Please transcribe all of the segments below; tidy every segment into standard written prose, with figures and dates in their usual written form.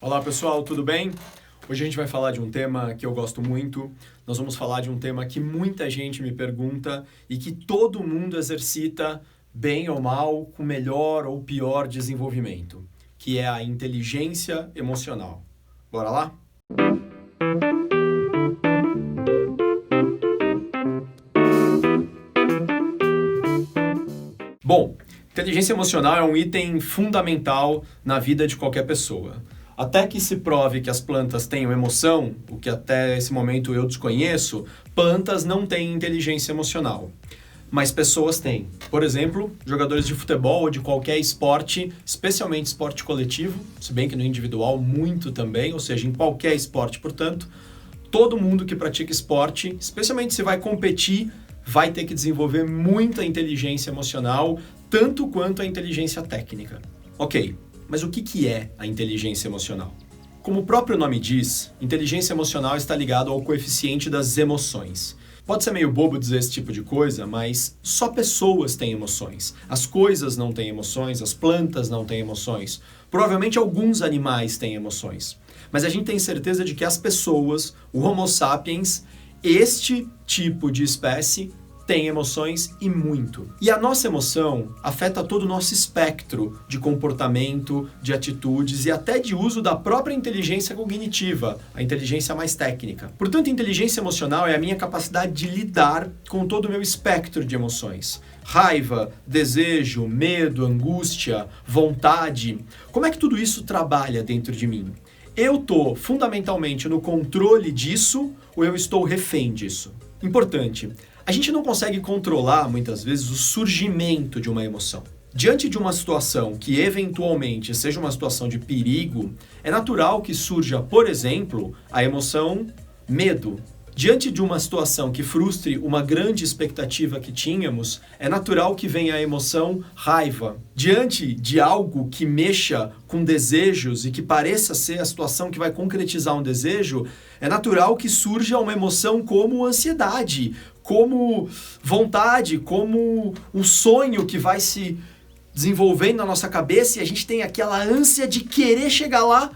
Olá pessoal, tudo bem? Hoje a gente vai falar de um tema que eu gosto muito. Nós vamos falar de um tema que muita gente me pergunta e que todo mundo exercita, bem ou mal, com melhor ou pior desenvolvimento, que é a inteligência emocional. Bora lá? Bom, inteligência emocional é um item fundamental na vida de qualquer pessoa. Até que se prove que as plantas tenham emoção, o que até esse momento eu desconheço, plantas não têm inteligência emocional. Mas pessoas têm. Por exemplo, jogadores de futebol ou de qualquer esporte, especialmente esporte coletivo, se bem que no individual muito também, ou seja, em qualquer esporte, portanto, todo mundo que pratica esporte, especialmente se vai competir, vai ter que desenvolver muita inteligência emocional, tanto quanto a inteligência técnica. Ok. Mas o que é a inteligência emocional? Como o próprio nome diz, inteligência emocional está ligado ao coeficiente das emoções. Pode ser meio bobo dizer esse tipo de coisa, mas só pessoas têm emoções. As coisas não têm emoções, as plantas não têm emoções. Provavelmente alguns animais têm emoções. Mas a gente tem certeza de que as pessoas, o Homo sapiens, este tipo de espécie, tem emoções e muito. E a nossa emoção afeta todo o nosso espectro de comportamento, de atitudes e até de uso da própria inteligência cognitiva, a inteligência mais técnica. Portanto, inteligência emocional é a minha capacidade de lidar com todo o meu espectro de emoções. Raiva, desejo, medo, angústia, vontade. Como é que tudo isso trabalha dentro de mim? Eu estou fundamentalmente no controle disso ou eu estou refém disso? Importante. A gente não consegue controlar, muitas vezes, o surgimento de uma emoção. Diante de uma situação que, eventualmente, seja uma situação de perigo, é natural que surja, por exemplo, a emoção medo. Diante de uma situação que frustre uma grande expectativa que tínhamos, é natural que venha a emoção raiva. Diante de algo que mexa com desejos e que pareça ser a situação que vai concretizar um desejo, é natural que surja uma emoção como ansiedade, como vontade, como um sonho que vai se desenvolvendo na nossa cabeça e a gente tem aquela ânsia de querer chegar lá.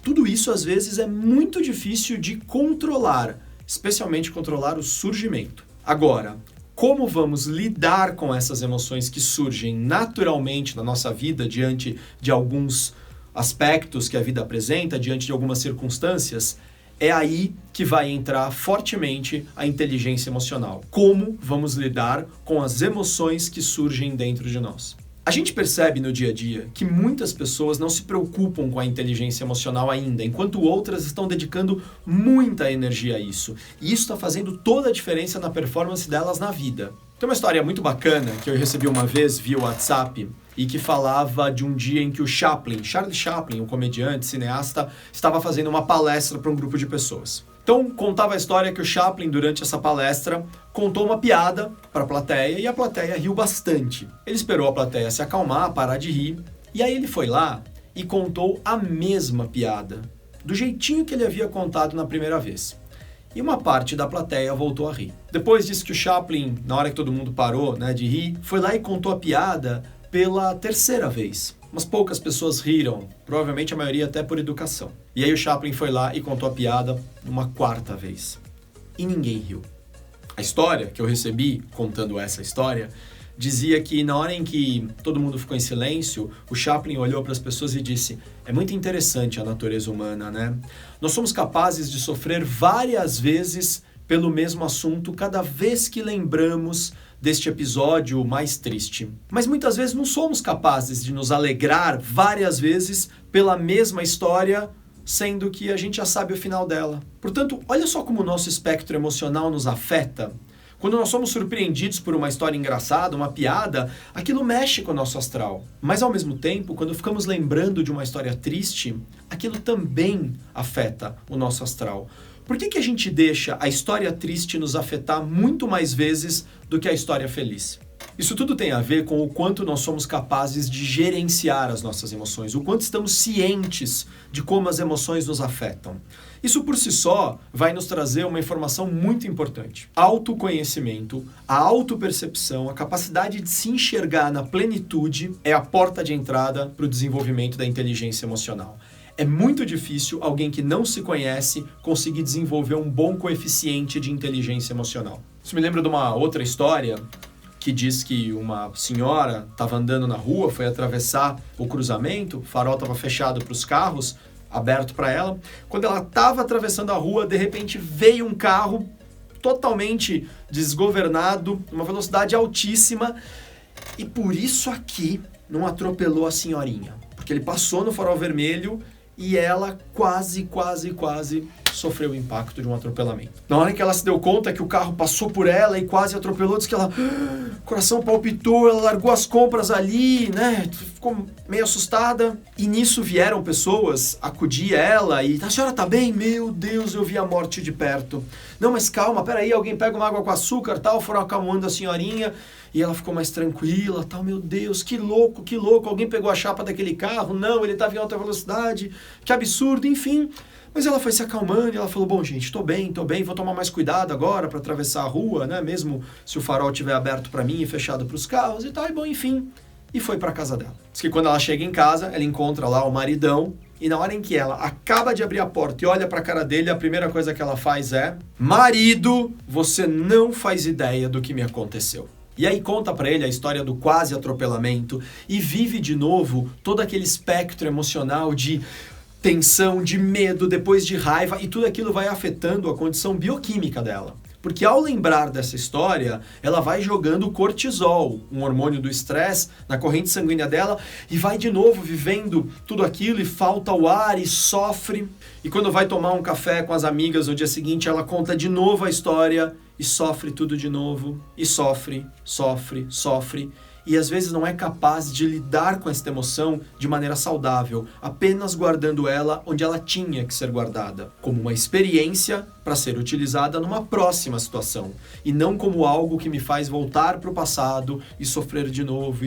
Tudo isso, às vezes, é muito difícil de controlar, especialmente controlar o surgimento. Agora, como vamos lidar com essas emoções que surgem naturalmente na nossa vida diante de alguns aspectos que a vida apresenta, diante de algumas circunstâncias? É aí que vai entrar fortemente a inteligência emocional. Como vamos lidar com as emoções que surgem dentro de nós? A gente percebe no dia a dia que muitas pessoas não se preocupam com a inteligência emocional ainda, enquanto outras estão dedicando muita energia a isso. E isso está fazendo toda a diferença na performance delas na vida. Tem uma história muito bacana que eu recebi uma vez via WhatsApp e que falava de um dia em que o Charlie Chaplin, um comediante, cineasta, estava fazendo uma palestra para um grupo de pessoas. Então, contava a história que o Chaplin, durante essa palestra, contou uma piada para a plateia e a plateia riu bastante. Ele esperou a plateia se acalmar, parar de rir, e aí ele foi lá e contou a mesma piada, do jeitinho que ele havia contado na primeira vez. E uma parte da plateia voltou a rir. Depois disse que o Chaplin, na hora que todo mundo parou, de rir, foi lá e contou a piada pela terceira vez. Mas poucas pessoas riram, provavelmente a maioria até por educação. E aí o Chaplin foi lá e contou a piada uma quarta vez. E ninguém riu. A história que eu recebi, contando essa história, dizia que na hora em que todo mundo ficou em silêncio, o Chaplin olhou para as pessoas e disse: é muito interessante a natureza humana, né? Nós somos capazes de sofrer várias vezes pelo mesmo assunto cada vez que lembramos deste episódio mais triste. Mas muitas vezes não somos capazes de nos alegrar várias vezes pela mesma história, sendo que a gente já sabe o final dela. Portanto, olha só como o nosso espectro emocional nos afeta. Quando nós somos surpreendidos por uma história engraçada, uma piada, aquilo mexe com o nosso astral. Mas ao mesmo tempo, quando ficamos lembrando de uma história triste, aquilo também afeta o nosso astral. Por que a gente deixa a história triste nos afetar muito mais vezes do que a história feliz? Isso tudo tem a ver com o quanto nós somos capazes de gerenciar as nossas emoções, o quanto estamos cientes de como as emoções nos afetam. Isso por si só vai nos trazer uma informação muito importante. Autoconhecimento, a autopercepção, a capacidade de se enxergar na plenitude é a porta de entrada para o desenvolvimento da inteligência emocional. É muito difícil alguém que não se conhece conseguir desenvolver um bom coeficiente de inteligência emocional. Isso me lembra de uma outra história que diz que uma senhora estava andando na rua, foi atravessar o cruzamento, o farol estava fechado para os carros, aberto para ela. Quando ela estava atravessando a rua, de repente veio um carro totalmente desgovernado, uma velocidade altíssima, e por isso aqui não atropelou a senhorinha, porque ele passou no farol vermelho e ela quase sofreu o impacto de um atropelamento. Na hora que ela se deu conta que o carro passou por ela e quase atropelou, disse que ela, o coração palpitou, ela largou as compras ali, né? Ficou meio assustada. E nisso vieram pessoas acudir ela e, a senhora tá bem? Meu Deus, eu vi a morte de perto. Não, mas calma, peraí, alguém pega uma água com açúcar, tal, foram acalmando a senhorinha. E ela ficou mais tranquila, tal, meu Deus, que louco, alguém pegou a chapa daquele carro? Não, ele estava em alta velocidade, que absurdo, enfim. Mas ela foi se acalmando e ela falou, bom, gente, tô bem, vou tomar mais cuidado agora para atravessar a rua, né, mesmo se o farol estiver aberto para mim e fechado para os carros e tal, e bom, enfim. E foi para casa dela. Diz que quando ela chega em casa, ela encontra lá o maridão, e na hora em que ela acaba de abrir a porta e olha para a cara dele, a primeira coisa que ela faz é, marido, você não faz ideia do que me aconteceu. E aí conta para ele a história do quase atropelamento e vive de novo todo aquele espectro emocional de tensão, de medo, depois de raiva, e tudo aquilo vai afetando a condição bioquímica dela. Porque ao lembrar dessa história, ela vai jogando cortisol, um hormônio do estresse, na corrente sanguínea dela, e vai de novo vivendo tudo aquilo, e falta o ar, e sofre. E quando vai tomar um café com as amigas no dia seguinte, ela conta de novo a história, e sofre tudo de novo, e sofre. E às vezes não é capaz de lidar com essa emoção de maneira saudável, apenas guardando ela onde ela tinha que ser guardada, como uma experiência para ser utilizada numa próxima situação, e não como algo que me faz voltar para o passado e sofrer de novo.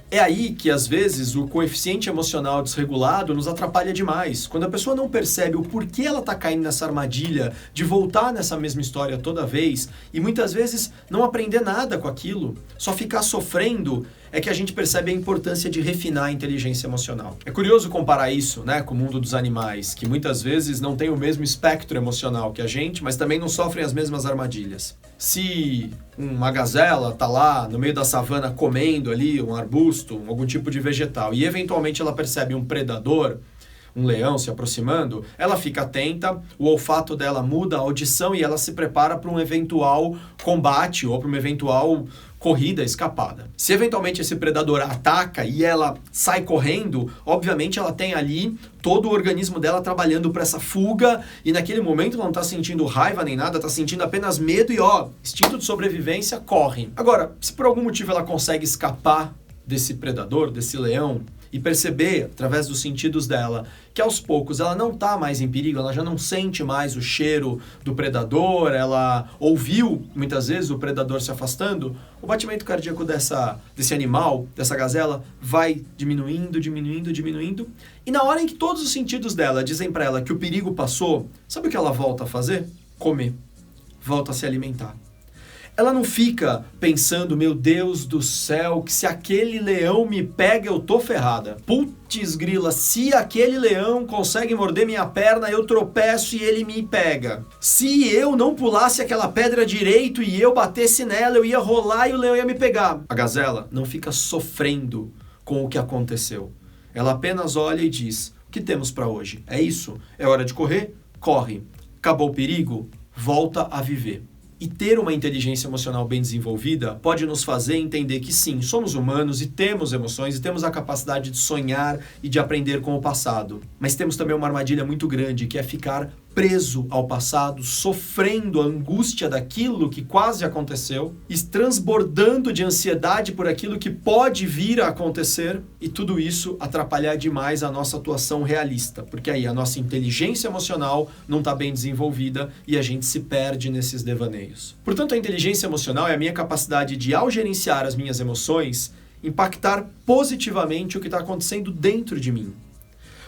É aí que às vezes o coeficiente emocional desregulado nos atrapalha demais, quando a pessoa não percebe o porquê ela está caindo nessa armadilha de voltar nessa mesma história toda vez, e muitas vezes não aprender nada com aquilo, só ficar sofrendo, é que a gente percebe a importância de refinar a inteligência emocional. É curioso comparar isso, né, com o mundo dos animais, que muitas vezes não tem o mesmo espectro emocional que a gente, mas também não sofrem as mesmas armadilhas. Se uma gazela está lá no meio da savana comendo ali um arbusto, algum tipo de vegetal, e eventualmente ela percebe um predador, um leão se aproximando, ela fica atenta, o olfato dela muda, a audição, e ela se prepara para um eventual combate ou para uma eventual corrida, escapada. Se eventualmente esse predador ataca e ela sai correndo, obviamente ela tem ali todo o organismo dela trabalhando para essa fuga, e naquele momento ela não está sentindo raiva nem nada, está sentindo apenas medo e instinto de sobrevivência, corre. Agora, se por algum motivo ela consegue escapar desse predador, desse leão, e perceber, através dos sentidos dela, que aos poucos ela não está mais em perigo, ela já não sente mais o cheiro do predador, ela ouviu muitas vezes o predador se afastando, o batimento cardíaco desse animal, dessa gazela, vai diminuindo, e na hora em que todos os sentidos dela dizem para ela que o perigo passou, sabe o que ela volta a fazer? Comer. Volta a se alimentar. Ela não fica pensando, meu Deus do céu, que se aquele leão me pega, eu tô ferrada. Putz grila, se aquele leão consegue morder minha perna, eu tropeço e ele me pega. Se eu não pulasse aquela pedra direito e eu batesse nela, eu ia rolar e o leão ia me pegar. A gazela não fica sofrendo com o que aconteceu. Ela apenas olha e diz, o que temos para hoje? É isso? É hora de correr? Corre. Acabou o perigo? Volta a viver. E ter uma inteligência emocional bem desenvolvida pode nos fazer entender que sim, somos humanos e temos emoções e temos a capacidade de sonhar e de aprender com o passado. Mas temos também uma armadilha muito grande, que é ficar preso ao passado, sofrendo a angústia daquilo que quase aconteceu, e transbordando de ansiedade por aquilo que pode vir a acontecer, e tudo isso atrapalhar demais a nossa atuação realista, porque aí a nossa inteligência emocional não está bem desenvolvida e a gente se perde nesses devaneios. Portanto, a inteligência emocional é a minha capacidade de, ao gerenciar as minhas emoções, impactar positivamente o que está acontecendo dentro de mim.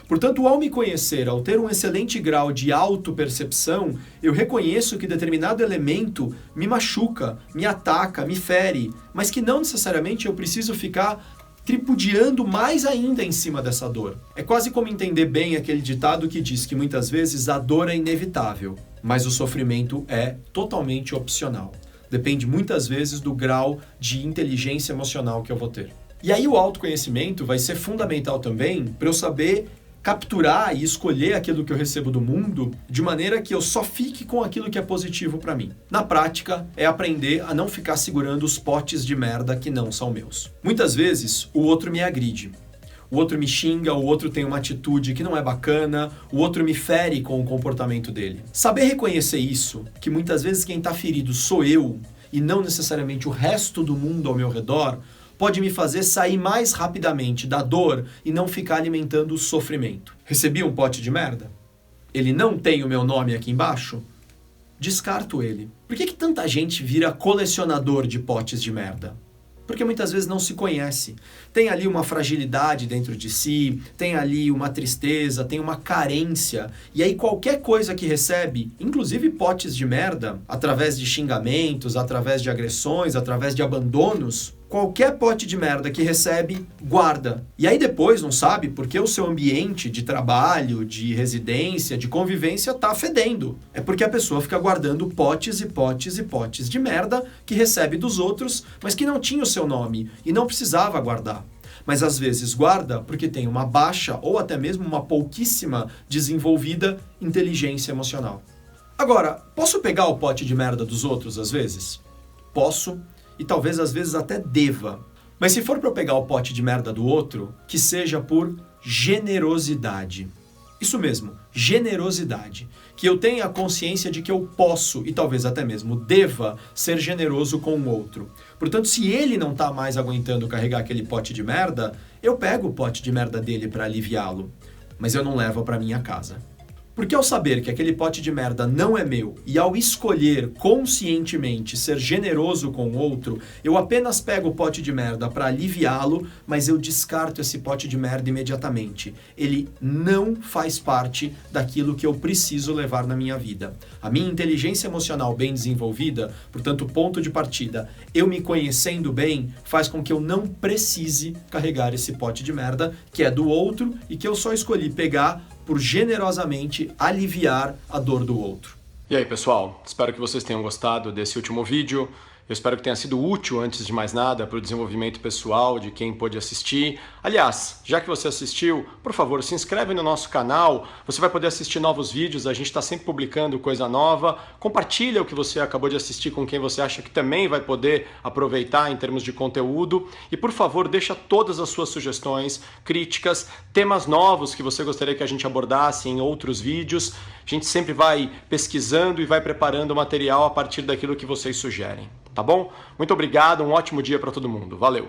Portanto, ao me conhecer, ao ter um excelente grau de autopercepção, eu reconheço que determinado elemento me machuca, me ataca, me fere, mas que não necessariamente eu preciso ficar tripudiando mais ainda em cima dessa dor. É quase como entender bem aquele ditado que diz que muitas vezes a dor é inevitável, mas o sofrimento é totalmente opcional. Depende muitas vezes do grau de inteligência emocional que eu vou ter. E aí o autoconhecimento vai ser fundamental também para eu saber capturar e escolher aquilo que eu recebo do mundo de maneira que eu só fique com aquilo que é positivo para mim. Na prática, é aprender a não ficar segurando os potes de merda que não são meus. Muitas vezes, o outro me agride. O outro me xinga, o outro tem uma atitude que não é bacana, o outro me fere com o comportamento dele. Saber reconhecer isso, que muitas vezes quem está ferido sou eu e não necessariamente o resto do mundo ao meu redor, pode me fazer sair mais rapidamente da dor e não ficar alimentando o sofrimento. Recebi um pote de merda? Ele não tem o meu nome aqui embaixo? Descarto ele. Por que tanta gente vira colecionador de potes de merda? Porque muitas vezes não se conhece. Tem ali uma fragilidade dentro de si, tem ali uma tristeza, tem uma carência. E aí qualquer coisa que recebe, inclusive potes de merda, através de xingamentos, através de agressões, através de abandonos, qualquer pote de merda que recebe, guarda. E aí depois não sabe porque o seu ambiente de trabalho, de residência, de convivência está fedendo. É porque a pessoa fica guardando potes e potes e potes de merda que recebe dos outros, mas que não tinha o seu nome e não precisava guardar. Mas às vezes guarda porque tem uma baixa ou até mesmo uma pouquíssima desenvolvida inteligência emocional. Agora, posso pegar o pote de merda dos outros às vezes? Posso. E talvez às vezes até deva. Mas se for para eu pegar o pote de merda do outro, que seja por generosidade. Isso mesmo, generosidade. Que eu tenha a consciência de que eu posso e talvez até mesmo deva ser generoso com o outro. Portanto, se ele não está mais aguentando carregar aquele pote de merda, eu pego o pote de merda dele para aliviá-lo. Mas eu não levo para minha casa. Porque ao saber que aquele pote de merda não é meu e ao escolher conscientemente ser generoso com o outro, eu apenas pego o pote de merda para aliviá-lo, mas eu descarto esse pote de merda imediatamente. Ele não faz parte daquilo que eu preciso levar na minha vida. A minha inteligência emocional bem desenvolvida, portanto, ponto de partida, eu me conhecendo bem, faz com que eu não precise carregar esse pote de merda que é do outro e que eu só escolhi pegar por generosamente aliviar a dor do outro. E aí, pessoal? Espero que vocês tenham gostado desse último vídeo. Eu espero que tenha sido útil, antes de mais nada, para o desenvolvimento pessoal de quem pôde assistir. Aliás, já que você assistiu, por favor, se inscreve no nosso canal. Você vai poder assistir novos vídeos, a gente está sempre publicando coisa nova. Compartilha o que você acabou de assistir com quem você acha que também vai poder aproveitar em termos de conteúdo. E, por favor, deixa todas as suas sugestões, críticas, temas novos que você gostaria que a gente abordasse em outros vídeos. A gente sempre vai pesquisando e vai preparando o material a partir daquilo que vocês sugerem. Tá bom? Muito obrigado, um ótimo dia para todo mundo. Valeu!